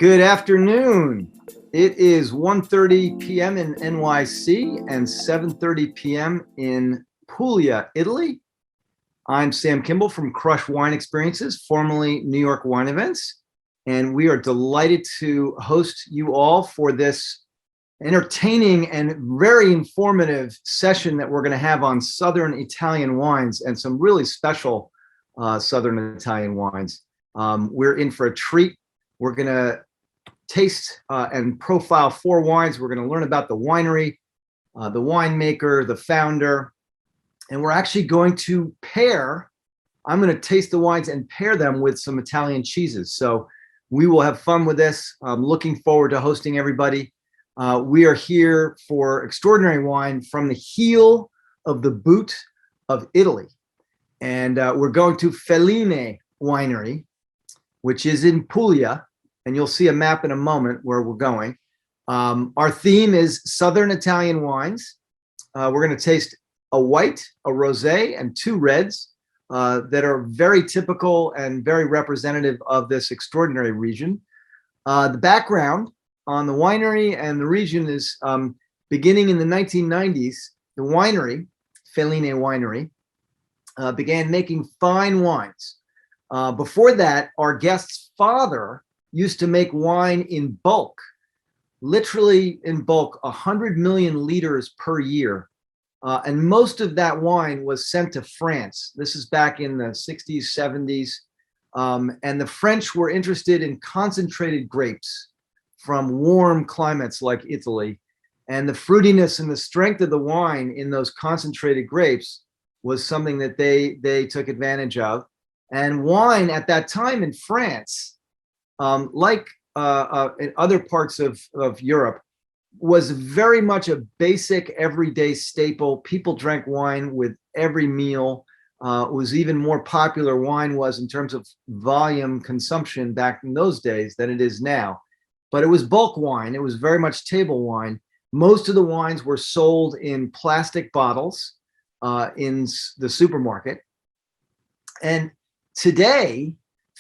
Good afternoon. It is 1:30 p.m. in NYC and 7:30 p.m. in Puglia, Italy. I'm Sam Kimball from Crush Wine Experiences, formerly New York Wine Events, and we are delighted to host you all for this entertaining and very informative session that we're going to have on Southern Italian wines and some really special Southern Italian wines. We're in for a treat. We're going to taste and profile 4 wines. We're going to learn about the winery, the winemaker, the founder, and we're actually going to pair. I'm going to taste the wines and pair them with some Italian cheeses. So we will have fun with this. I'm looking forward to hosting everybody. We are here for extraordinary wine from the heel of the boot of Italy. And we're going to Felline Winery, which is in Puglia. And you'll see a map in a moment where we're going. Our theme is Southern Italian wines. We're going to taste a white, a rosé, and 2 reds that are very typical and very representative of this extraordinary region. The background on the winery and the region is beginning in the 1990s, the winery, Felline Winery, began making fine wines. Before that, our guest's father used to make wine in bulk, literally in bulk, 100 million liters per year. And most of that wine was sent to France. This is back in the 60s, 70s. And the French were interested in concentrated grapes from warm climates like Italy. And the fruitiness and the strength of the wine in those concentrated grapes was something that they took advantage of. And wine at that time in France, like in other parts of Europe, was very much a basic everyday staple. People drank wine with every meal. It was even more popular, wine was, in terms of volume consumption back in those days than it is now. But it was bulk wine. It was very much table wine. Most of the wines were sold in plastic bottles in the supermarket. And today,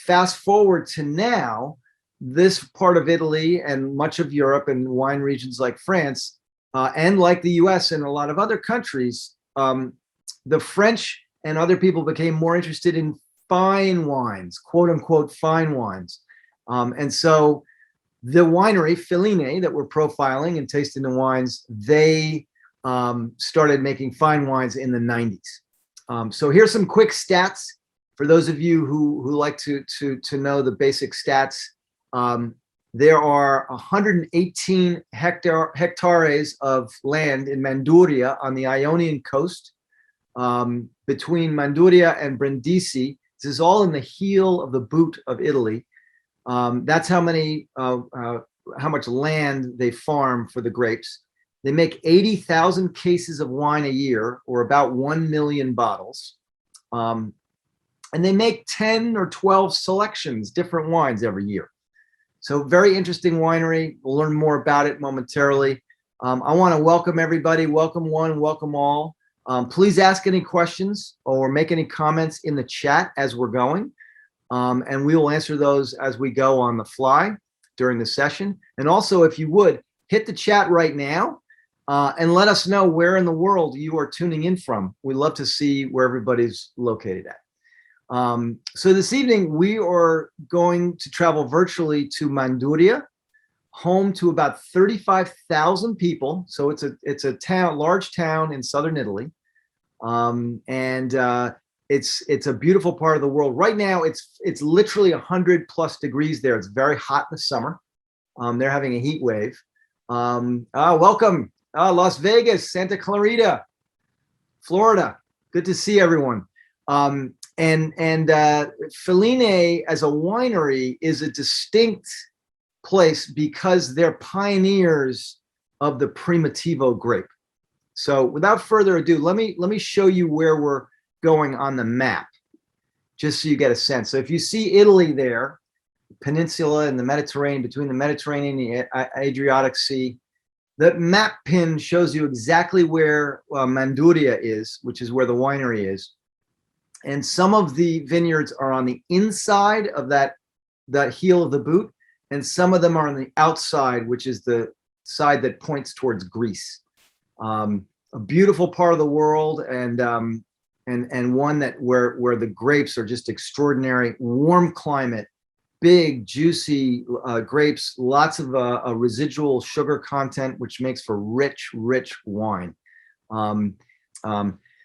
fast forward to now, this part of Italy and much of Europe and wine regions like France and like the US and a lot of other countries, the French and other people became more interested in fine wines, quote unquote fine wines. And so the winery, Felline, that we're profiling and tasting the wines, they started making fine wines in the 90s. So here's some quick stats for those of you who like to know the basic stats. There are 118 hectares of land in Manduria on the Ionian coast, between Manduria and Brindisi. This is all in the heel of the boot of Italy. That's how much land they farm for the grapes. They make 80,000 cases of wine a year, or about 1 million bottles. And they make 10 or 12 selections, different wines every year. So very interesting winery. We'll learn more about it momentarily. I want to welcome everybody. Welcome one, welcome all. Please ask any questions or make any comments in the chat as we're going. And we will answer those as we go on the fly during the session. And also, if you would, hit the chat right now and let us know where in the world you are tuning in from. We'd love to see where everybody's located at. So this evening, we are going to travel virtually to Manduria, home to about 35,000 people. So it's a town, large town in southern Italy. It's a beautiful part of the world. Right now, it's literally 100+ degrees there. It's very hot in the summer. They're having a heat wave. Welcome, Las Vegas, Santa Clarita, Florida. Good to see everyone. And Felline as a winery is a distinct place because they're pioneers of the Primitivo grape. So without further ado, let me show you where we're going on the map, just so you get a sense. So if you see Italy there, peninsula and the Mediterranean, between the Mediterranean and the Adriatic Sea, the map pin shows you exactly where Manduria is, which is where the winery is. And some of the vineyards are on the inside of that heel of the boot, and some of them are on the outside, which is the side that points towards Greece. A beautiful part of the world, and one that where the grapes are just extraordinary. Warm climate, big juicy grapes, lots of residual sugar content, which makes for rich wine.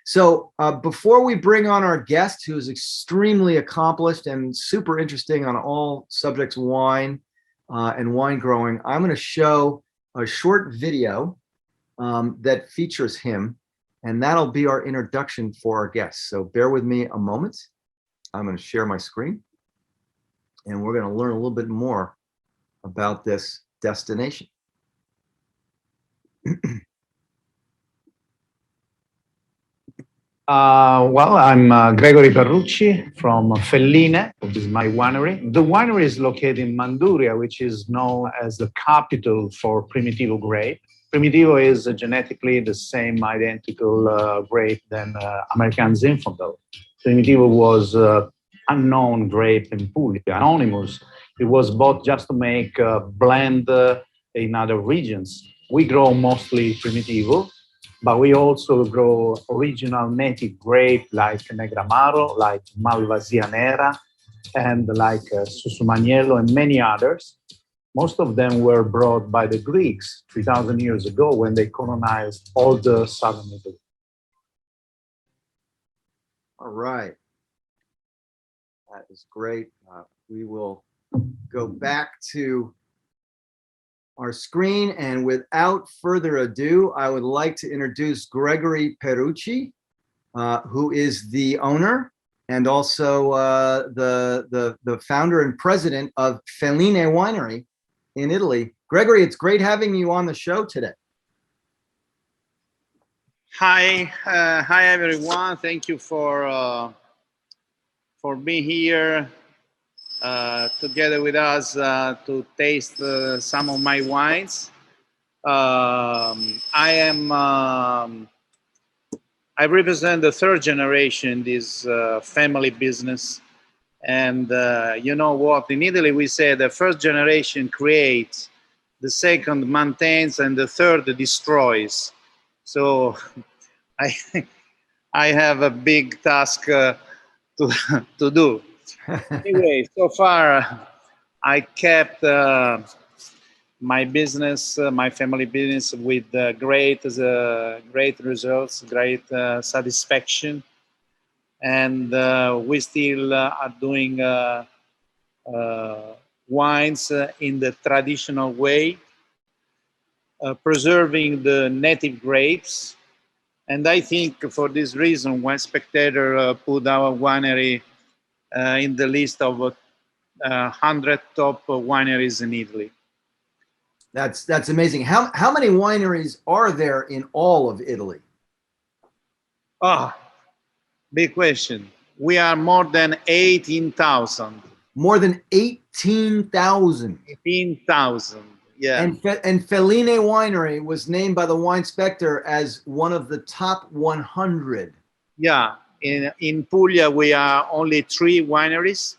So before we bring on our guest, who is extremely accomplished and super interesting on all subjects wine and wine growing, I'm going to show a short video that features him, and that'll be our introduction for our guest. So bear with me a moment. I'm going to share my screen, and we're going to learn a little bit more about this destination. Well, I'm Gregory Perrucci from Felline, which is my winery. The winery is located in Manduria, which is known as the capital for Primitivo grape. Primitivo is genetically the same identical grape than American Zinfandel. Primitivo was unknown grape in Puglia, anonymous. It was bought just to make a blend in other regions. We grow mostly Primitivo, but we also grow original native grape like Negramaro, like Malvasia Nera, and like Susumaniello and many others. Most of them were brought by the Greeks 3,000 years ago when they colonized all the southern Italy. All right. That is great. We will go back to our screen, and without further ado, I would like to introduce Gregory Perrucci, who is the owner and also the founder and president of Felline Winery in Italy. Gregory, it's great having you on the show today. Hi, hi everyone. Thank you for being here together with us to taste some of my wines. I represent the third generation in this family business. And you know what? In Italy, we say the first generation creates, the second maintains, and the third destroys. So I have a big task to do. Anyway, so far I kept my business, my family business, with great results, great satisfaction. And we still are doing wines in the traditional way, preserving the native grapes. And I think for this reason, Wine Spectator put our winery in the list of 100 top wineries in Italy. That's amazing. How many wineries are there in all of Italy? Ah. Big question. We are more than 18,000. More than 18,000. 18,000, yeah. And Felline Winery was named by the Wine Spectator as one of the top 100. Yeah, in Puglia, we are only 3 wineries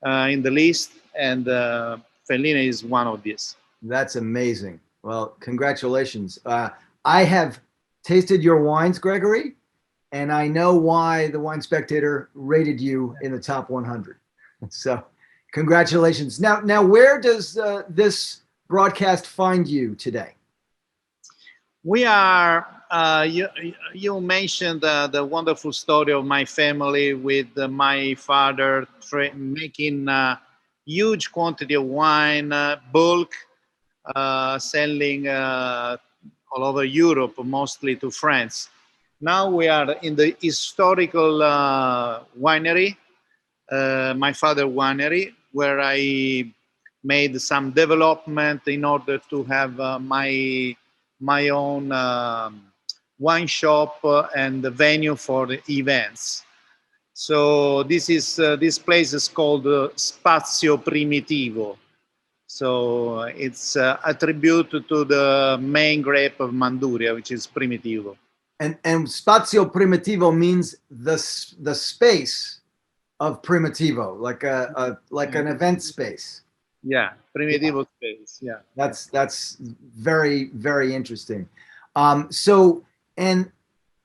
in the list, and Felline is one of these. That's amazing. Well, congratulations. I have tasted your wines, Gregory, and I know why the Wine Spectator rated you in the top 100. So congratulations. Now where does this broadcast find you today? We are, you mentioned the wonderful story of my family with my father making huge quantity of wine, bulk, selling all over Europe, mostly to France. Now we are in the historical winery, my father winery, where I made some development in order to have my own wine shop and the venue for the events. So this place is called Spazio Primitivo. So it's a tribute to the main grape of Manduria, which is Primitivo. And Spazio Primitivo means the space of Primitivo, like an event space. Yeah, Primitivo space. Yeah. That's very, very interesting. So, and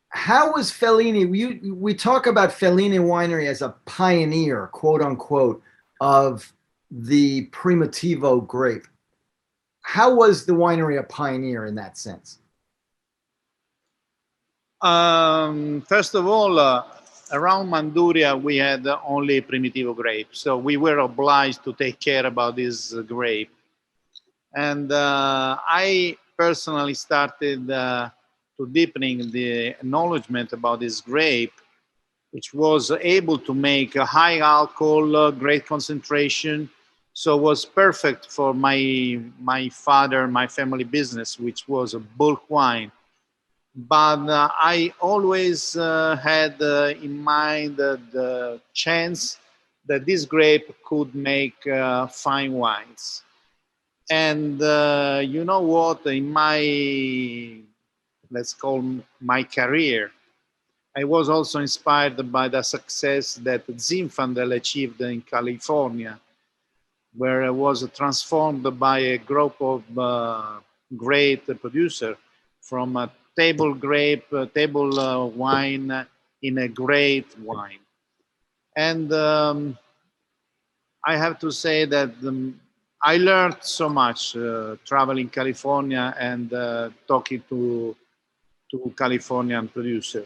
how was Fellini? We talk about Felline Winery as a pioneer, quote unquote, of the Primitivo grape. How was the winery a pioneer in that sense? First of all, around Manduria, we had only Primitivo grape. So we were obliged to take care about this grape. And I personally started to deepening the acknowledgement about this grape, which was able to make a high alcohol, great concentration. So it was perfect for my father, my family business, which was a bulk wine. But I always had in mind the chance that this grape could make fine wines. And you know what? In my, let's call my career, I was also inspired by the success that Zinfandel achieved in California, where it was transformed by a group of great producer from a table grape, table wine in a great wine. And I have to say that I learned so much traveling California and talking to Californian producer.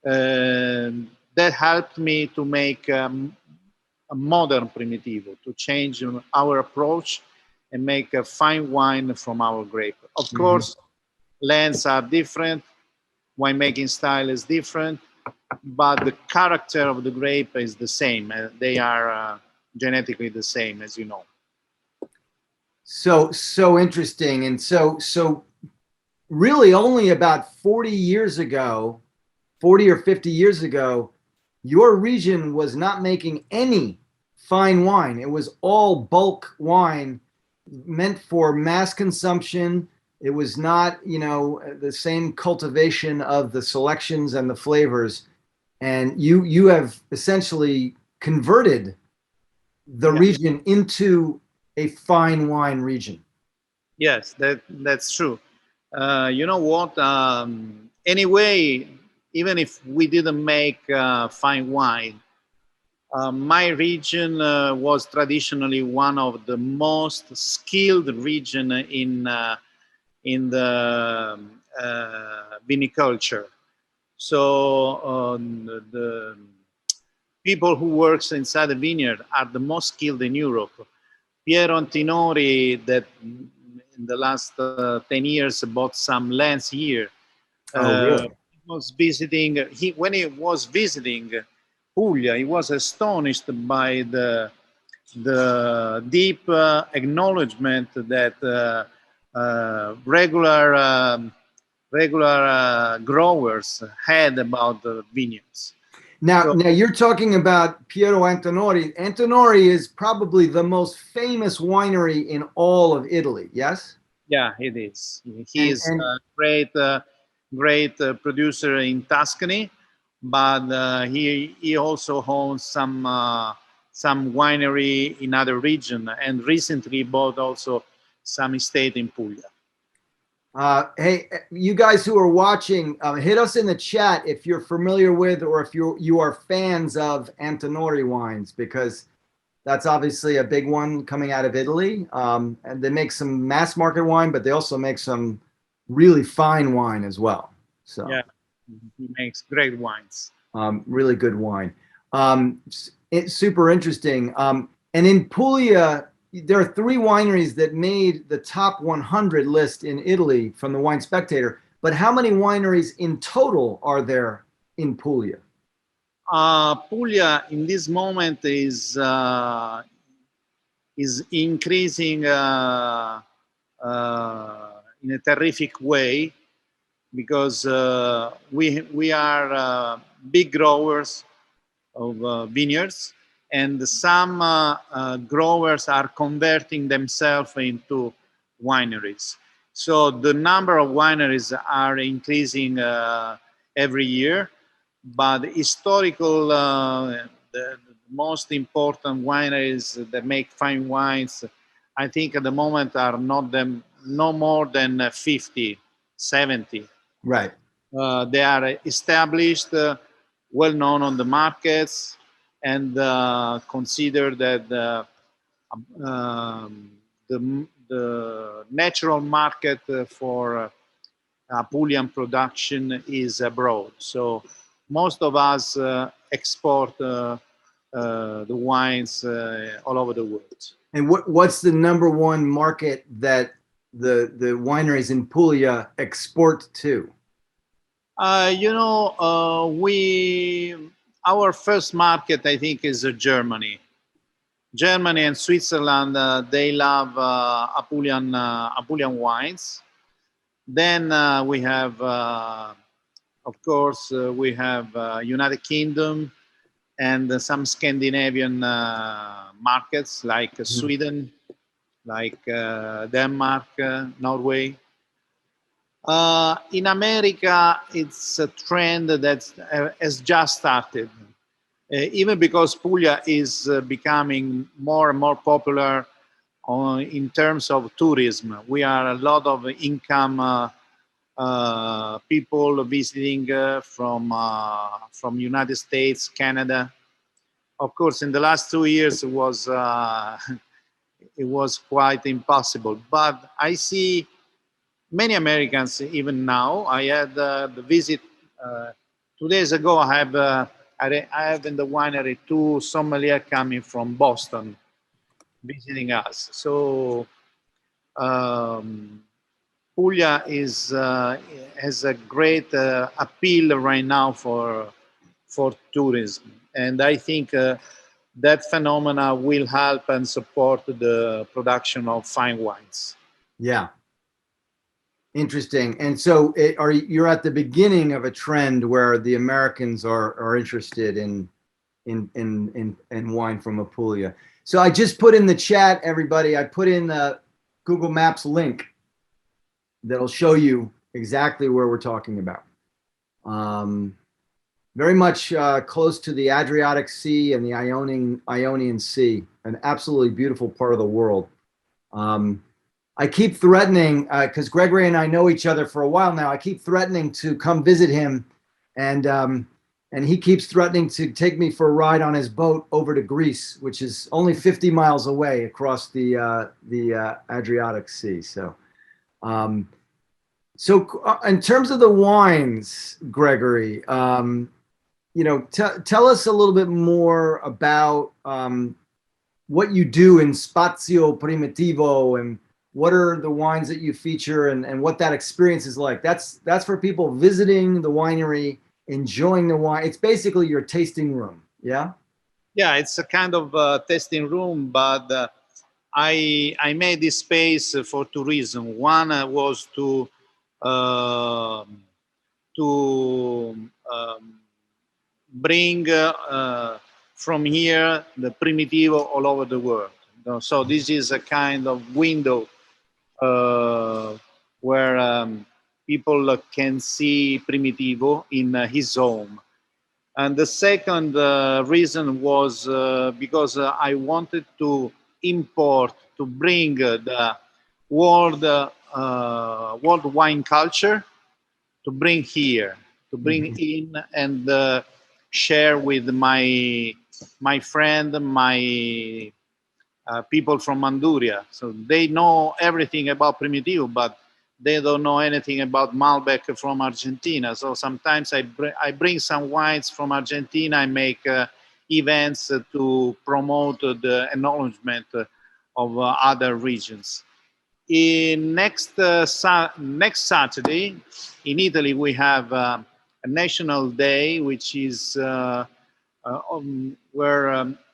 That helped me to make a modern Primitivo, to change our approach and make a fine wine from our grape. Of course, lands are different, winemaking style is different, but the character of the grape is the same. They are genetically the same, as you know. So interesting. And so really only about 40 years ago, 40 or 50 years ago, your region was not making any fine wine. It was all bulk wine meant for mass consumption. It was not, the same cultivation of the selections and the flavors. And you have essentially converted the region into a fine wine region. Yes, that's true. You know what? Anyway, even if we didn't make fine wine, my region was traditionally one of the most skilled region in the viniculture. So the people who works inside the vineyard are the most skilled in Europe. Piero Antinori, that in the last 10 years bought some lands here. Really? Was visiting. When he was visiting Puglia, he was astonished by the deep acknowledgement that regular growers had about the vineyards. Now you're talking about Piero Antinori. Antinori is probably the most famous winery in all of Italy. Yes. Yeah, it is. He is a great producer in Tuscany, but he also owns some winery in other region, and recently bought also some estate in Puglia. Hey, you guys who are watching, hit us in the chat if you're familiar with or if you are fans of Antinori wines, because that's obviously a big one coming out of Italy. And they make some mass market wine, but they also make some really fine wine as well. So yeah, he makes great wines. Really good wine. It's super interesting. And in Puglia, there are 3 wineries that made the top 100 list in Italy from the Wine Spectator. But how many wineries in total are there in Puglia? Puglia in this moment is increasing in a terrific way, because we are big growers of vineyards, and some growers are converting themselves into wineries. So the number of wineries are increasing every year, but historical, the most important wineries that make fine wines I think at the moment are no more than 50, 70. Right. They are established, well known on the markets, and consider that the natural market for Apulian production is abroad. So most of us export the wines all over the world. And what's the number one market that the wineries in Puglia export to? Our first market, I think, is Germany. Germany and Switzerland, they love Apulian wines. Then we have, of course, we have United Kingdom and some Scandinavian markets like Sweden, like Denmark, Norway. In America, it's a trend that has just started. Even because Puglia is becoming more and more popular in terms of tourism. We are a lot of income people visiting from United States, Canada. Of course, in the last 2 years, it was quite impossible. But I see many Americans even now. I had the visit 2 days ago. I have in the winery 2 sommeliers coming from Boston visiting us. So Puglia has a great appeal right now for tourism, and I think that phenomena will help and support the production of fine wines. Yeah. Interesting. And so you're at the beginning of a trend where the Americans are interested in wine from Apulia. So I just put in the chat, everybody, I put in the Google Maps link that'll show you exactly where we're talking about. Very much close to the Adriatic Sea and the Ionian Sea, an absolutely beautiful part of the world. I keep threatening, because Gregory and I know each other for a while now, I keep threatening to come visit him, and he keeps threatening to take me for a ride on his boat over to Greece, which is only 50 miles away across the Adriatic Sea. So, in terms of the wines, Gregory, tell us a little bit more about what you do in Spazio Primitivo, and what are the wines that you feature, and what that experience is like. That's for people visiting the winery, enjoying the wine. It's basically your tasting room. Yeah. Yeah, it's a kind of tasting room, but I made this space for 2 reasons. One was to bring from here the Primitivo all over the world. So this is a kind of window where people can see Primitivo in his home. And the second reason was because I wanted to bring the world wine culture, to bring here, to bring in and share with my friend, my people from Manduria. So they know everything about Primitivo, but they don't know anything about Malbec from Argentina. So sometimes I bring some wines from Argentina. I make events to promote the acknowledgement of other regions. Next Saturday in Italy, we have a national day, which is where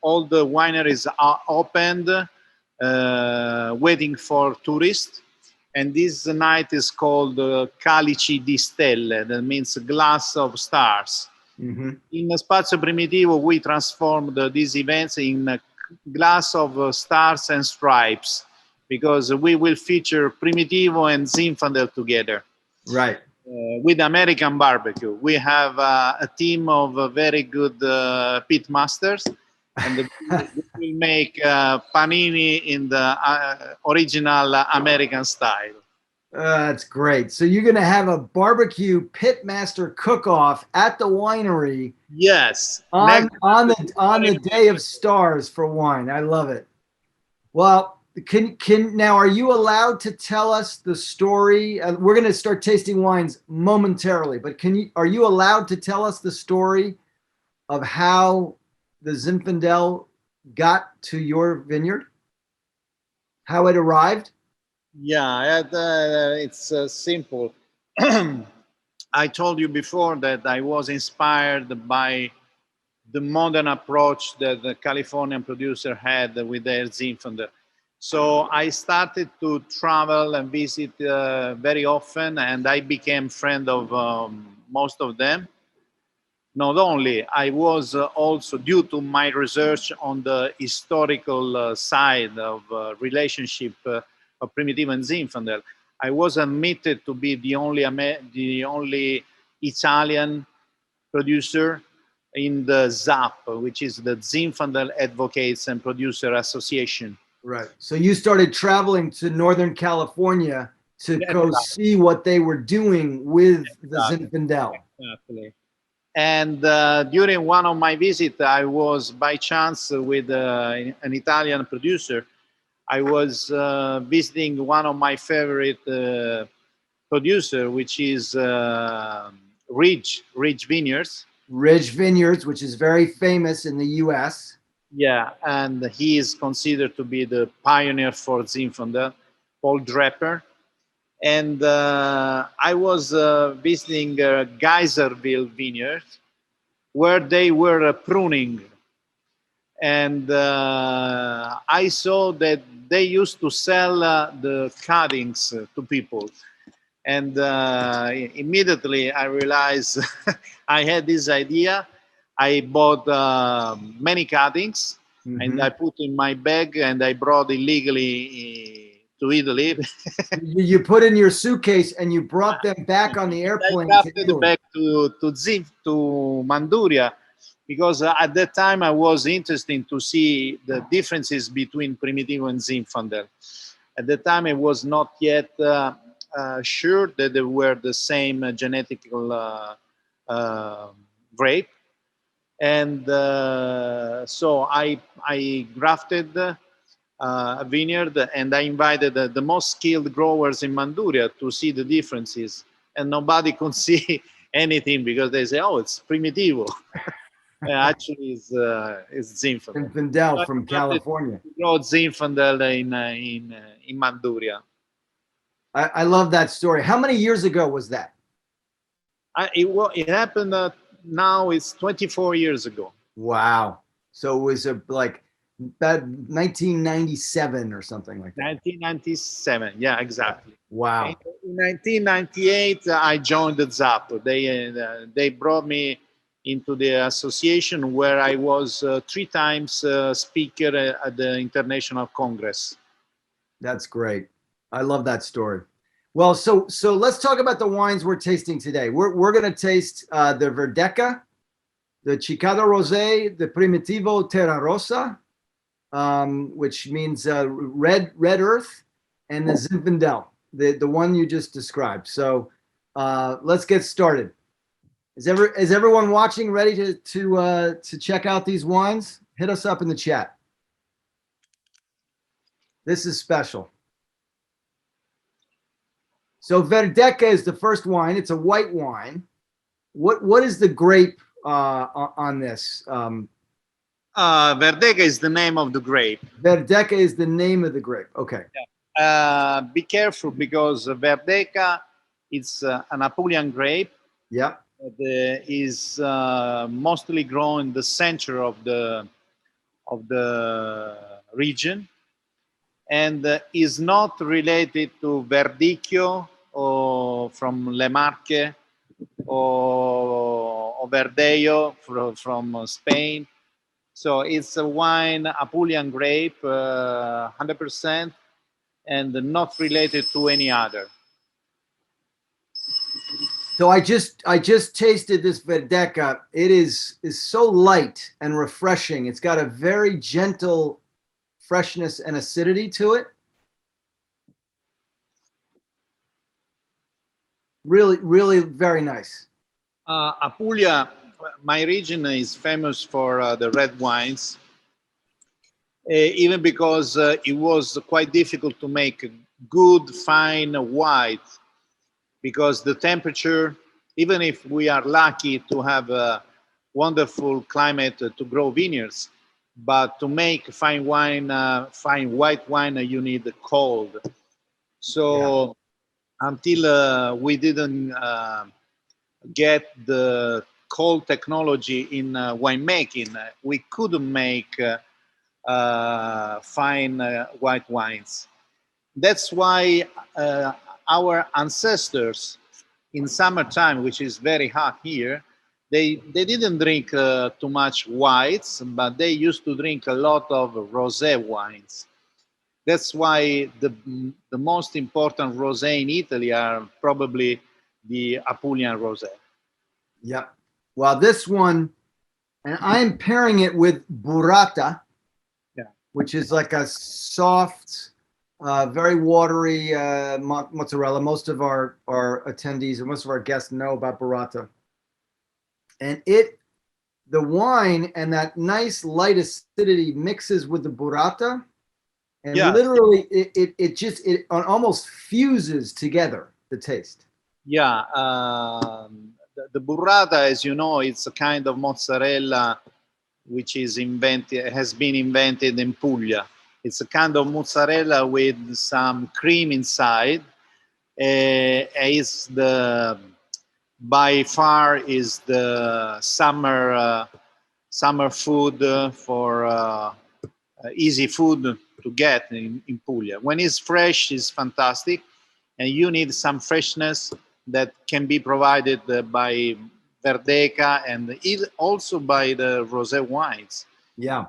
all the wineries are opened, waiting for tourists. And this night is called Calici di Stelle, that means glass of stars. In Spazio Primitivo, we transformed these events in a glass of stars and stripes, because we will feature Primitivo and Zinfandel together. Right. With American barbecue. We have a team of very good pit masters, and we will make panini in the original American style. That's great. So you're going to have a barbecue pitmaster cook-off at the winery Yes. on the day of stars for wine. I love it. Well, can now, are you allowed to tell us the story? We're going to start tasting wines momentarily, but are you allowed to tell us the story of how the Zinfandel got to your vineyard? How it arrived? Yeah, it's simple. I told you before that I was inspired by the modern approach that the Californian producer had with their Zinfandel. So I started to travel and visit very often, and I became friend of most of them. Not only, I was also, due to my research on the historical side of relationship of Primitivo and Zinfandel, I was admitted to be the only Italian producer in the ZAP, which is the Zinfandel Advocates and Producer Association. Right. So you started traveling to Northern California to go see what they were doing with the Zinfandel. Exactly. And during one of my visits, I was by chance with an Italian producer. I was visiting one of my favorite producer, which is Ridge Vineyards. Ridge Vineyards, which is very famous in the U.S. Yeah, and he is considered to be the pioneer for Zinfandel, Paul Draper. And I was visiting Geyserville Vineyard, where they were pruning. And I saw that they used to sell the cuttings to people. And immediately I realized I had this idea. I bought many cuttings and I put in my bag and I brought illegally to Italy. You put in your suitcase and you brought them back on the airplane. I crafted back to Manduria, because at that time I was interested to see the differences between Primitivo and Zinfandel. At the time it was not yet sure that they were the same genetical grape. And so I grafted a vineyard, and I invited the most skilled growers in Manduria to see the differences, and nobody could see anything because they say, "Oh, it's Primitivo." Actually, it's Zinfandel. Zinfandel from California. Grow Zinfandel in Manduria. I love that story. How many years ago was that? It happened. Now it's 24 years ago. Wow. So it was like about 1997 or something like that. 1997. Yeah, exactly. Wow. In 1998, I joined the ZAP. They brought me into the association, where I was 3 times speaker at the International Congress. That's great. I love that story. Well, so let's talk about the wines we're tasting today. We're going to taste the Verdeca, the Cicada Rosé, the Primitivo Terra Rossa, which means red earth, and the Zinfandel, the one you just described. So let's get started. Is everyone watching ready to check out these wines? Hit us up in the chat. This is special. So Verdeca is the first wine. It's a white wine. What is the grape on this? Verdeca is the name of the grape. Verdeca is the name of the grape. Okay. Yeah. Be careful, because Verdeca is an Apulian grape. Yeah. That is mostly grown in the center of the region, and is not related to Verdicchio or from Le Marche or Verdejo from Spain. So it's a wine, Apulian grape, 100%, and not related to any other. So I just tasted this Verdeca. It is so light and refreshing. It's got a very gentle freshness and acidity to it. Really, really very nice. Apulia, my region is famous for the red wines, even because it was quite difficult to make good, fine white, because the temperature, even if we are lucky to have a wonderful climate to grow vineyards, but to make fine wine, fine white wine, you need cold. So until we didn't get the cold technology in winemaking, we couldn't make fine white wines. That's why our ancestors in summertime, which is very hot here, they didn't drink too much whites, but they used to drink a lot of rosé wines. That's why the most important rosé in Italy are probably the Apulian rosé. Yeah. Well, this one, and I'm pairing it with burrata, which is like a soft, very watery mozzarella. Most of our attendees and most of our guests know about burrata. And the wine and that nice light acidity mixes with the burrata, and literally it almost fuses together, the taste. Yeah, the burrata, as you know, it's a kind of mozzarella which is has been invented in Puglia. It's a kind of mozzarella with some cream inside. Is by far is the summer food for easy food to get in Puglia. When it's fresh, it's fantastic, and you need some freshness that can be provided by Verdeca and also by the rosé wines. Yeah.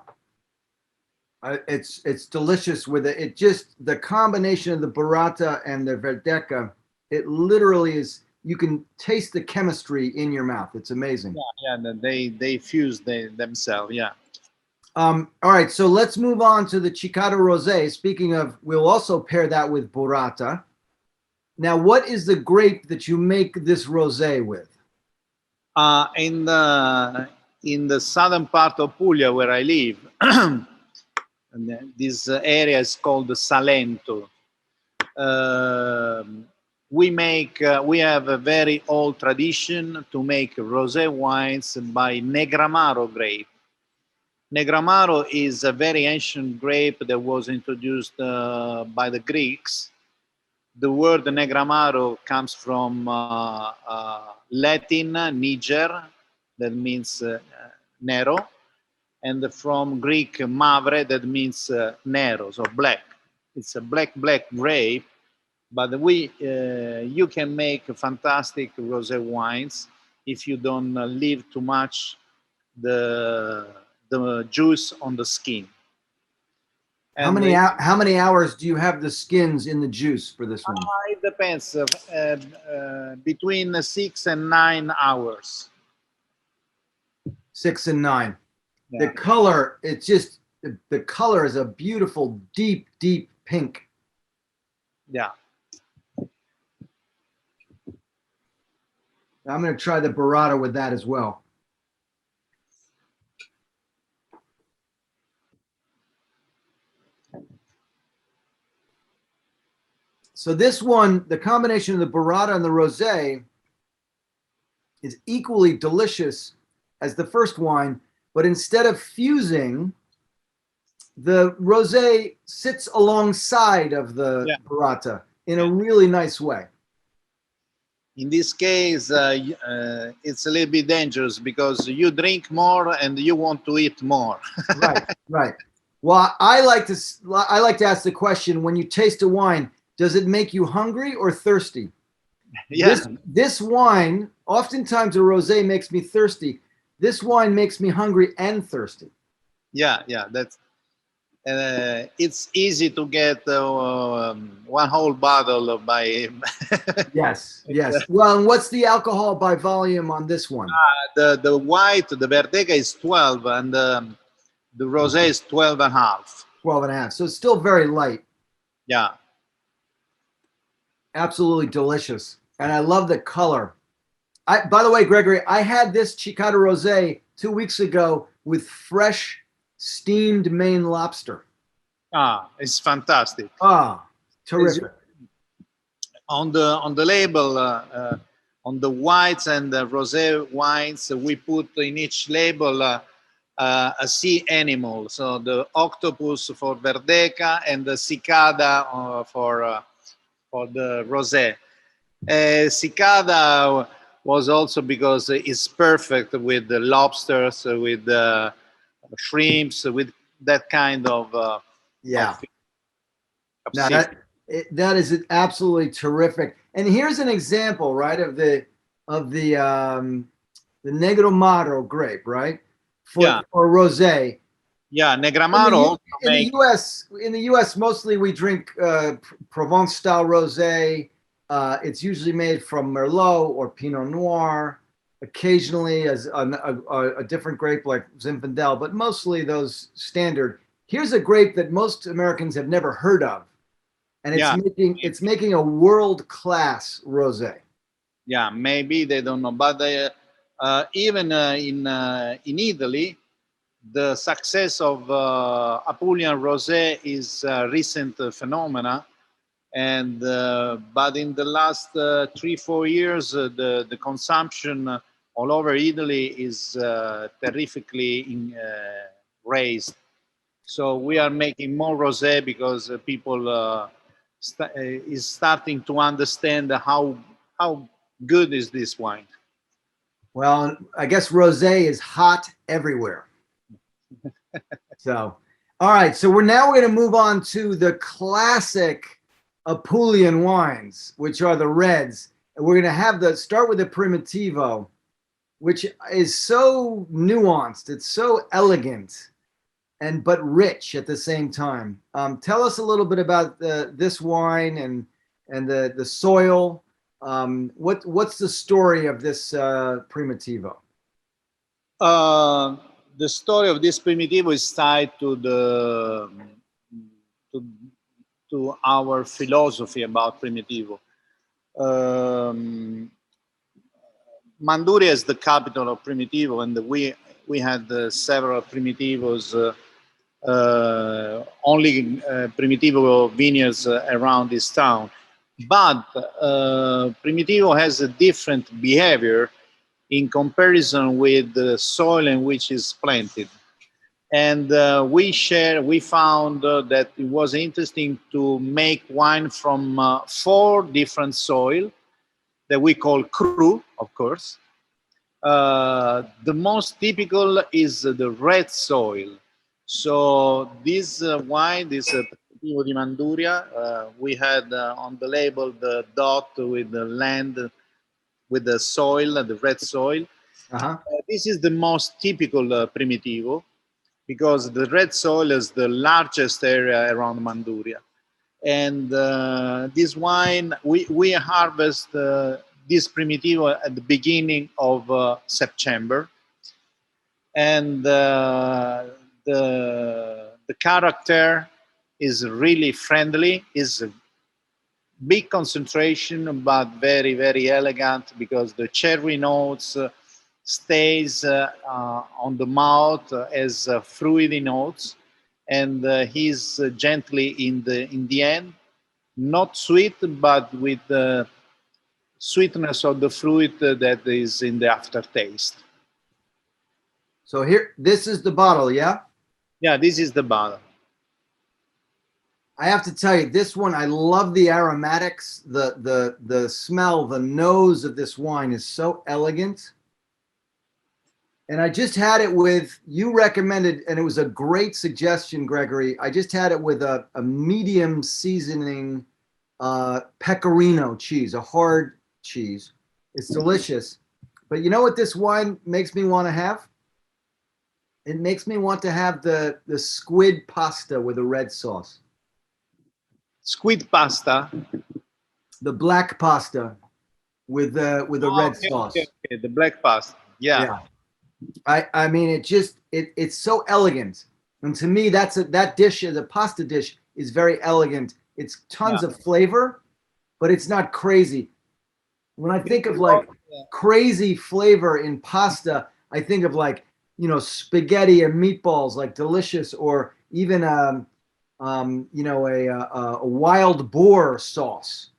It's delicious with it. It just, the combination of the burrata and the Verdeca, it literally is, you can taste the chemistry in your mouth. It's amazing. Yeah, they fuse themselves. Yeah. All right, so let's move on to the Cicada Rosé. Speaking of, we'll also pair that with burrata. Now, what is the grape that you make this rosé with? In the southern part of Puglia, where I live, this area is called Salento. We have a very old tradition to make rosé wines by Negramaro grape. Negramaro is a very ancient grape that was introduced by the Greeks. The word Negramaro comes from Latin Niger, that means Nero, and from Greek Mavre, that means Nero, so black. It's a black grape, but you can make fantastic rosé wines if you don't leave too much the juice on the skin. And how many hours do you have the skins in the juice for this one? It depends. Between 6 and 9 hours. 6 and 9. Yeah. The color, it's just, the color is a beautiful, deep pink. Yeah. I'm going to try the burrata with that as well. So this one, the combination of the burrata and the rosé is equally delicious as the first wine, but instead of fusing, the rosé sits alongside of the burrata in a really nice way. In this case, it's a little bit dangerous because you drink more and you want to eat more. Right. Well, I like to ask the question: when you taste a wine, does it make you hungry or thirsty? Yeah. This wine, oftentimes a rosé makes me thirsty. This wine makes me hungry and thirsty. Yeah. It's easy to get one whole bottle by Yes, yes. Well, and what's the alcohol by volume on this one? the white, the Verdeca is 12, and the rosé is 12 and a half. 12 and a half. So it's still very light. Yeah. Absolutely delicious. And I love the color. By the way, Gregory, I had this Cicada Rosé 2 weeks ago with fresh steamed Maine lobster. It's fantastic. Terrific. On the label, on the whites and the rosé wines, we put in each label a sea animal. So the octopus for Verdeca and the cicada for the rosé. Cicada was also because it's perfect with the lobsters, with the shrimps, with that kind of Yeah. of Now seafood. that is absolutely terrific. And here's an example, right, of the Negro Maro grape, right? For rosé. Yeah, Negramaro In the US, mostly we drink Provence style rosé. It's usually made from Merlot or Pinot Noir. Occasionally, as a different grape like Zinfandel, but mostly those standard. Here's a grape that most Americans have never heard of, and it's making a world class rosé. Yeah, maybe they don't know, but even in Italy, the success of Apulia rosé is a recent phenomena, and but in the last 3-4 years, the consumption all over Italy is terrifically raised. So we are making more rosé because people is starting to understand how good is this wine. Well, I guess rosé is hot everywhere. So, all right. So we're going to move on to the classic Apulian wines, which are the reds. And we're going to start with the Primitivo, which is so nuanced. It's so elegant but rich at the same time. Tell us a little bit about this wine and the soil. What's the story of this Primitivo? The story of this Primitivo is tied to our philosophy about Primitivo. Manduria is the capital of Primitivo, and we had several Primitivos, only Primitivo vineyards around this town. But Primitivo has a different behavior in comparison with the soil in which it's planted. And we found that it was interesting to make wine from 4 different soil that we call cru, of course. The most typical is the red soil. So this wine, this Primitivo di Manduria, we had on the label the dot with the land, with the soil, the red soil. This is the most typical Primitivo because the red soil is the largest area around Manduria. And this wine, we harvest this Primitivo at the beginning of September. And the character is really friendly, is a big concentration, but very, very elegant because the cherry notes stays on the mouth as fruity notes, and he's gently in the end, not sweet, but with the sweetness of the fruit that is in the aftertaste. So here, this is the bottle, yeah? Yeah, this is the bottle. I have to tell you, this one, I love the aromatics, the smell, the nose of this wine is so elegant. And I just had it with, you recommended, and it was a great suggestion, Gregory. I just had it with a medium seasoning pecorino cheese, a hard cheese. It's delicious. But you know what this wine makes me want to have? It makes me want to have the squid pasta with a red sauce. Squid pasta. The black pasta with a red Okay, sauce. okay. The black pasta. Yeah. I mean, it's so elegant, and to me, that dish, the pasta dish, is very elegant. It's tons of flavor, but it's not crazy. When I think of like crazy flavor in pasta, I think of like, spaghetti and meatballs, like delicious, or even a wild boar sauce.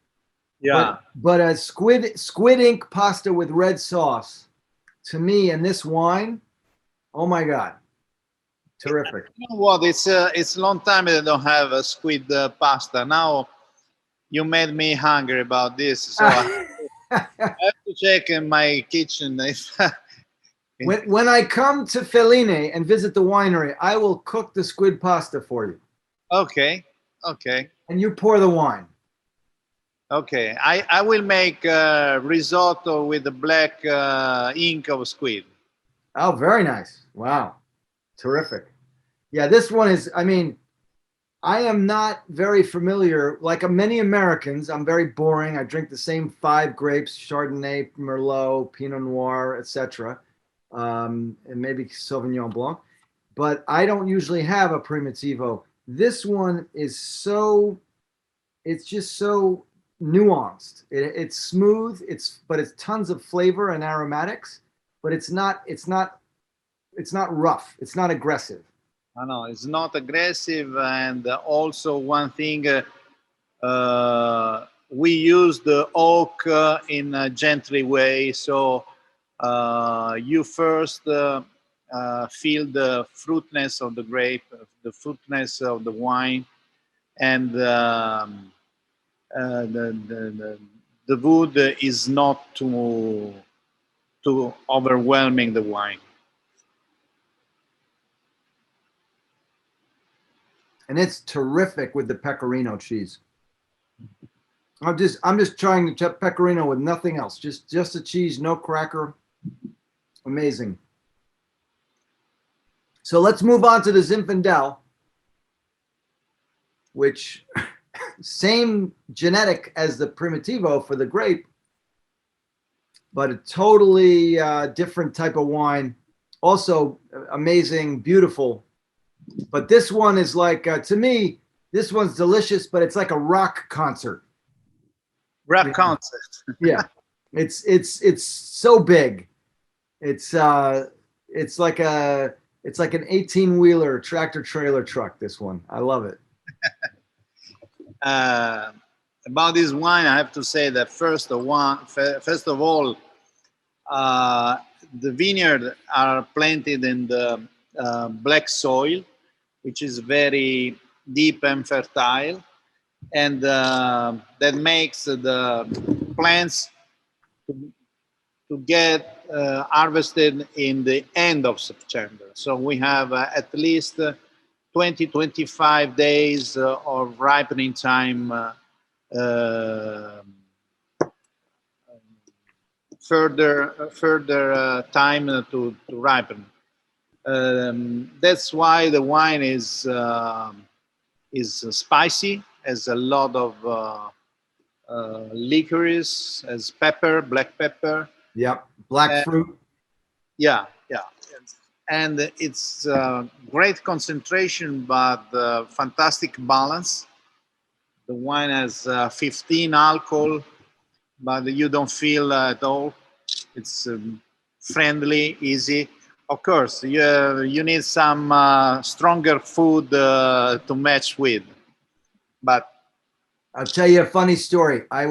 Yeah. But a squid ink pasta with red sauce, to me, and this wine, oh my God, terrific. You know what? It's a long time that I don't have a squid pasta. Now you made me hungry about this, so I have to check in my kitchen if. When I come to Felline and visit the winery, I will cook the squid pasta for you. Okay. And you pour the wine. Okay, I will make risotto with the black ink of squid. Oh, very nice. Wow. Terrific. Yeah, this one is, I mean, I am not very familiar. Like many Americans, I'm very boring. I drink the same 5 grapes, Chardonnay, Merlot, Pinot Noir, etc., and maybe Sauvignon Blanc. But I don't usually have a Primitivo. This one is it's just so nuanced. It's smooth. But it's tons of flavor and aromatics. But it's not rough. It's not aggressive. I know it's not aggressive, and also one thing, we use the oak in a gently way. So you first feel the fruitness of the grape, the fruitness of the wine, and the wood is not too overwhelming the wine. And it's terrific with the pecorino cheese. I'm just trying to pecorino with nothing else. Just the cheese, no cracker. Amazing. So let's move on to the Zinfandel, which same genetic as the Primitivo for the grape, but a totally different type of wine. Also amazing, beautiful. But this one is like, to me, this one's delicious, but it's like a rock concert. Rock concert. Yeah, it's so big. It's like an 18-wheeler tractor trailer truck. This one, I love it. About this wine, I have to say that first of all, the vineyard are planted in the black soil, which is very deep and fertile, and that makes the plants to get harvested in the end of September. So we have at least 20-25 days of ripening time, further time to ripen. That's why the wine is spicy, has a lot of licorice, has pepper, black pepper. Yep, black fruit. Yeah. And it's great concentration, but fantastic balance. The wine has 15 alcohol, but you don't feel at all. It's friendly, easy. Of course, you need some stronger food to match with. But I'll tell you a funny story. I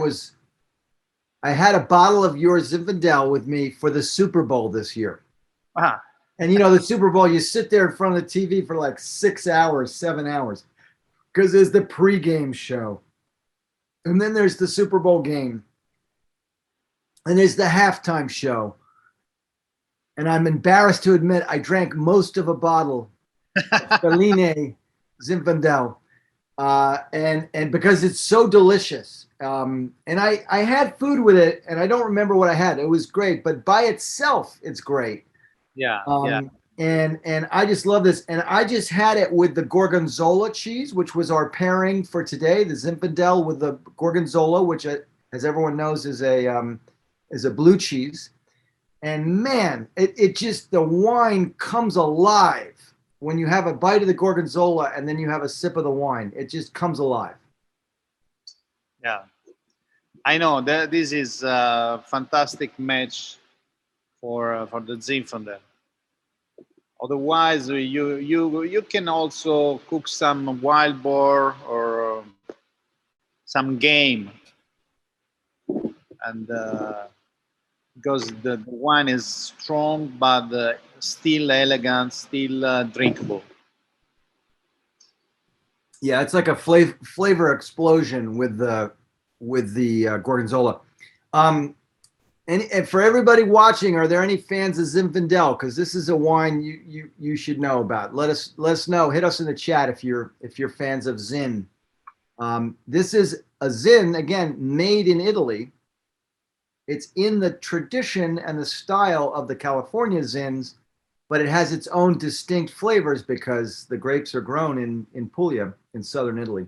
had a bottle of your Zinfandel with me for the Super Bowl this year. And the Super Bowl, you sit there in front of the TV for like 6 hours, 7 hours, because there's the pregame show. And then there's the Super Bowl game. And there's the halftime show. And I'm embarrassed to admit I drank most of a bottle of Felline Zinfandel. And because it's so delicious. And I had food with it, and I don't remember what I had. It was great, but by itself, it's great. Yeah. And I just love this. And I just had it with the Gorgonzola cheese, which was our pairing for today. The Zinfandel with the Gorgonzola, which, as everyone knows, is a blue cheese. And man, it just, the wine comes alive when you have a bite of the Gorgonzola and then you have a sip of the wine. It just comes alive. Yeah, I know that this is a fantastic match for the Zinfandel. Otherwise, you can also cook some wild boar or some game, and because the wine is strong but still elegant, still drinkable. Yeah, it's like a flavor explosion with the Gorgonzola. And for everybody watching, are there any fans of Zinfandel? Because this is a wine you should know about. Let us know. Hit us in the chat if you're fans of Zin. This is a Zin, again, made in Italy. It's in the tradition and the style of the California Zins, but it has its own distinct flavors because the grapes are grown in Puglia in southern Italy.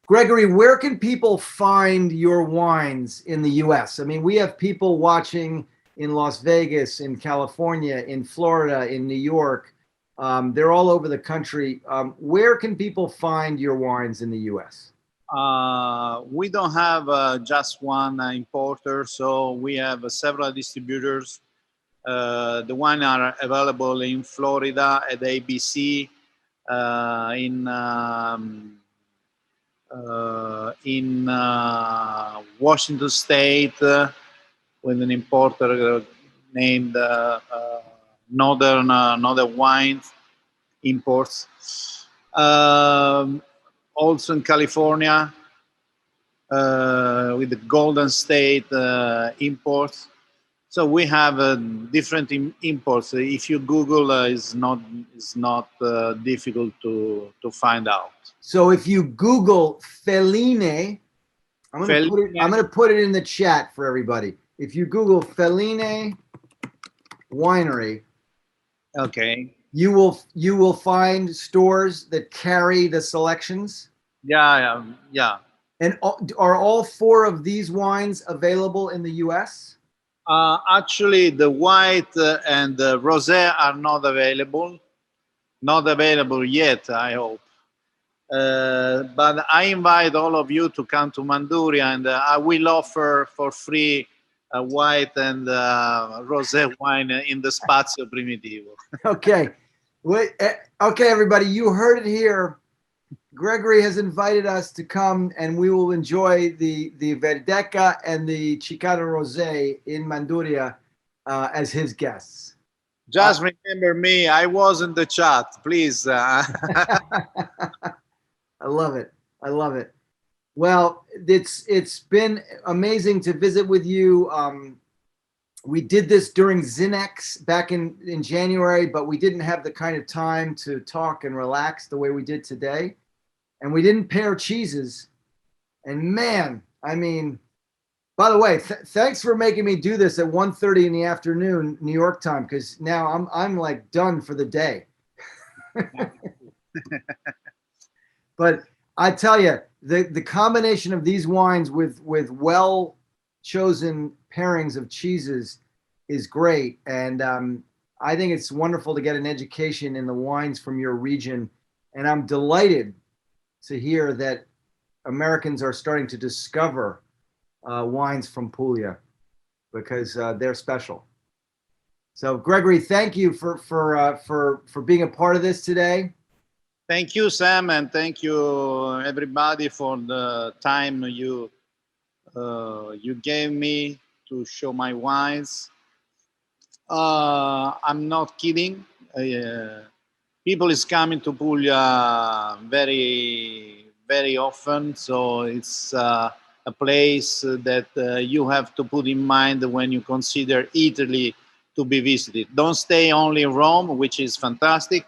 Gregory, where can people find your wines in the US? I mean, we have people watching in Las Vegas, in California, in Florida, in New York. They're all over the country. Where can people find your wines in the US? We don't have just one importer, so we have several distributors. The wine are available in Florida at ABC, in Washington State with an importer named Northern Wine Imports. Also in California with the Golden State Imports. So we have different imports. If you Google, it's not difficult to find out. So if you Google Felline, I'm going to put it in the chat for everybody. If you Google Felline Winery, okay, you will find stores that carry the selections. Yeah. And are all four of these wines available in the U.S.? Actually, the white and the rosé are not available yet, I hope. But I invite all of you to come to Manduria, and I will offer for free white and rosé wine in the Spazio Primitivo. Okay. Okay, everybody, you heard it here. Gregory has invited us to come, and we will enjoy the Verdeca and the Chicano Rosé in Manduria as his guests. Just remember me. I was in the chat, please. I love it. I love it. Well, it's been amazing to visit with you. We did this during Zinex back in January, but we didn't have the kind of time to talk and relax the way we did today. And we didn't pair cheeses. And man, I mean, by the way, thanks for making me do this at 1:30 in the afternoon, New York time, because now I'm like done for the day. But I tell you, the combination of these wines with well chosen pairings of cheeses is great. And I think it's wonderful to get an education in the wines from your region. And I'm delighted to hear that Americans are starting to discover wines from Puglia because they're special. So Gregory, thank you for being a part of this today. Thank you, Sam, and thank you everybody for the time you gave me to show my wines. I'm not kidding. People is coming to Puglia very, very often, so it's a place that you have to put in mind when you consider Italy to be visited. Don't stay only in Rome, which is fantastic.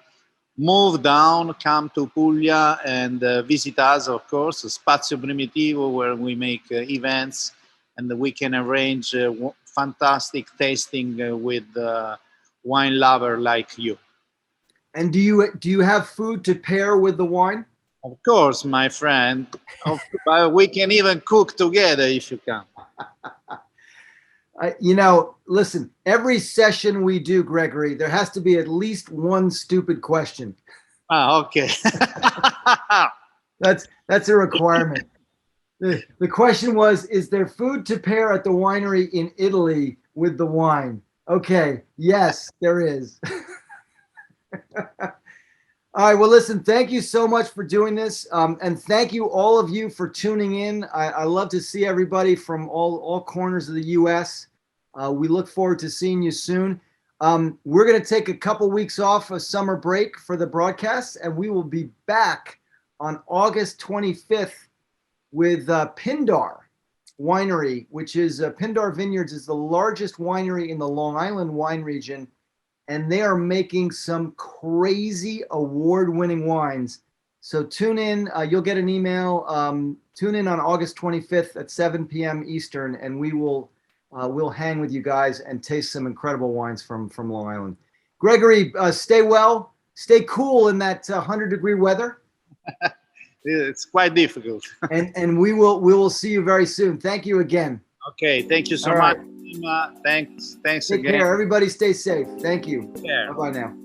Move down, come to Puglia and visit us, of course, Spazio Primitivo, where we make events and we can arrange fantastic tasting with wine lover like you. And do you have food to pair with the wine? Of course, my friend. But we can even cook together if you can. Listen, every session we do, Gregory, there has to be at least one stupid question. Ah, okay. That's a requirement. The question was, is there food to pair at the winery in Italy with the wine? Okay, yes, there is. All right, well, listen, thank you so much for doing this. And thank you, all of you, for tuning in. I love to see everybody from all corners of the U.S. We look forward to seeing you soon. We're going to take a couple weeks off, a summer break for the broadcast, and we will be back on August 25th with Pindar Winery, which is Pindar Vineyards is the largest winery in the Long Island wine region, and they are making some crazy award-winning wines. So tune in. You'll get an email. Tune in on August 25th at 7 p.m. Eastern, and we'll hang with you guys and taste some incredible wines from Long Island. Gregory, stay well, stay cool in that 100-degree weather. It's quite difficult. and we will see you very soon. Thank you again. Okay, thank you so All much. right. Thanks Take again. care. Everybody stay safe. Thank you. Take care. Bye-bye now.